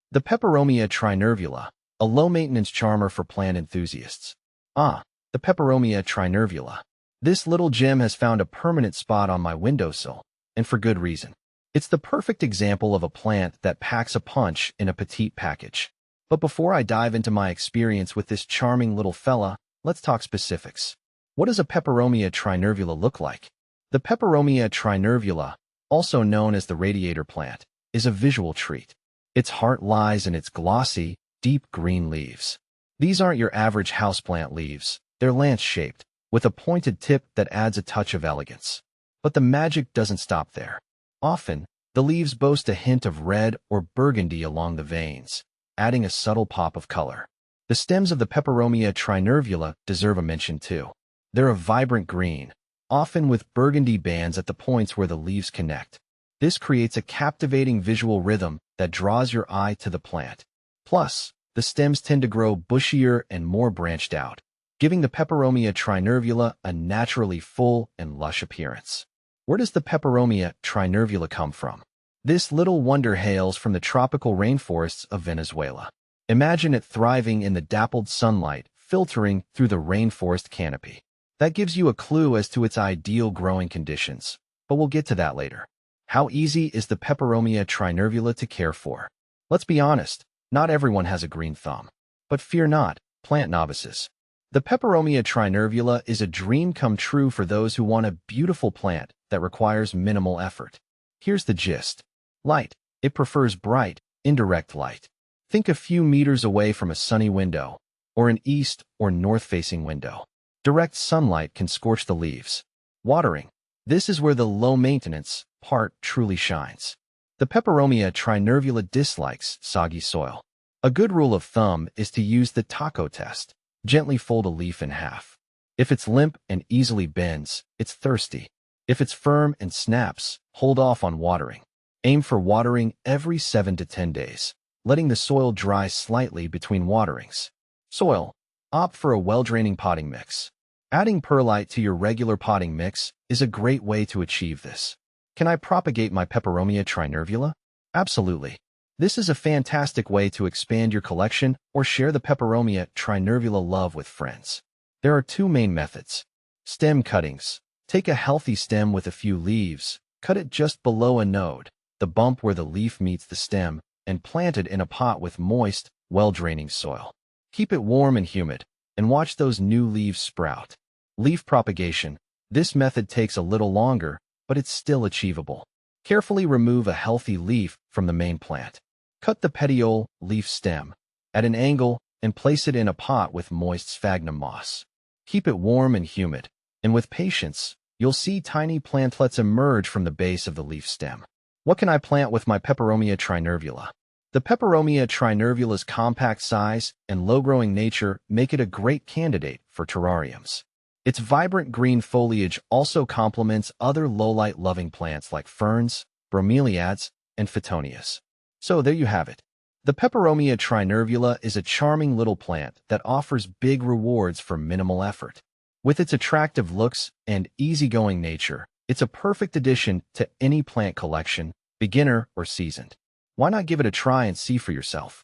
The Peperomia trinervula, a low-maintenance charmer for plant enthusiasts. The Peperomia trinervula. This little gem has found a permanent spot on my windowsill, and for good reason. It's the perfect example of a plant that packs a punch in a petite package. But before I dive into my experience with this charming little fella, let's talk specifics. What does a Peperomia trinervula look like? The Peperomia trinervula, also known as the radiator plant, is a visual treat. Its heart lies in its glossy, deep green leaves. These aren't your average houseplant leaves. They're lance-shaped, with a pointed tip that adds a touch of elegance. But the magic doesn't stop there. Often, the leaves boast a hint of red or burgundy along the veins, adding a subtle pop of color. The stems of the Peperomia trinervula deserve a mention too. They're a vibrant green, often with burgundy bands at the points where the leaves connect. This creates a captivating visual rhythm that draws your eye to the plant. Plus, the stems tend to grow bushier and more branched out, giving the Peperomia trinervula a naturally full and lush appearance. Where does the Peperomia trinervula come from? This little wonder hails from the tropical rainforests of Venezuela. Imagine it thriving in the dappled sunlight filtering through the rainforest canopy. That gives you a clue as to its ideal growing conditions, but we'll get to that later. How easy is the Peperomia trinervula to care for? Let's be honest, not everyone has a green thumb. But fear not, plant novices. The Peperomia trinervula is a dream come true for those who want a beautiful plant that requires minimal effort. Here's the gist. Light. It prefers bright, indirect light. Think a few meters away from a sunny window, or an east or north-facing window. Direct sunlight can scorch the leaves. Watering. This is where the low-maintenance part truly shines. The Peperomia trinervula dislikes soggy soil. A good rule of thumb is to use the taco test. Gently fold a leaf in half. If it's limp and easily bends, it's thirsty. If it's firm and snaps, hold off on watering. Aim for watering every 7 to 10 days, letting the soil dry slightly between waterings. Soil. Opt for a well-draining potting mix. Adding perlite to your regular potting mix is a great way to achieve this. Can I propagate my Peperomia trinervula? Absolutely. This is a fantastic way to expand your collection or share the Peperomia trinervula love with friends. There are two main methods. Stem cuttings. Take a healthy stem with a few leaves, cut it just below a node, the bump where the leaf meets the stem, and plant it in a pot with moist, well-draining soil. Keep it warm and humid, and watch those new leaves sprout. Leaf propagation. This method takes a little longer, but it's still achievable. Carefully remove a healthy leaf from the main plant. Cut the petiole leaf stem at an angle and place it in a pot with moist sphagnum moss. Keep it warm and humid, and with patience, you'll see tiny plantlets emerge from the base of the leaf stem. What can I plant with my Peperomia trinervula? The Peperomia trinervula's compact size and low-growing nature make it a great candidate for terrariums. Its vibrant green foliage also complements other low-light-loving plants like ferns, bromeliads, and phytonias. So there you have it. The Peperomia trinervula is a charming little plant that offers big rewards for minimal effort. With its attractive looks and easygoing nature, it's a perfect addition to any plant collection, beginner or seasoned. Why not give it a try and see for yourself?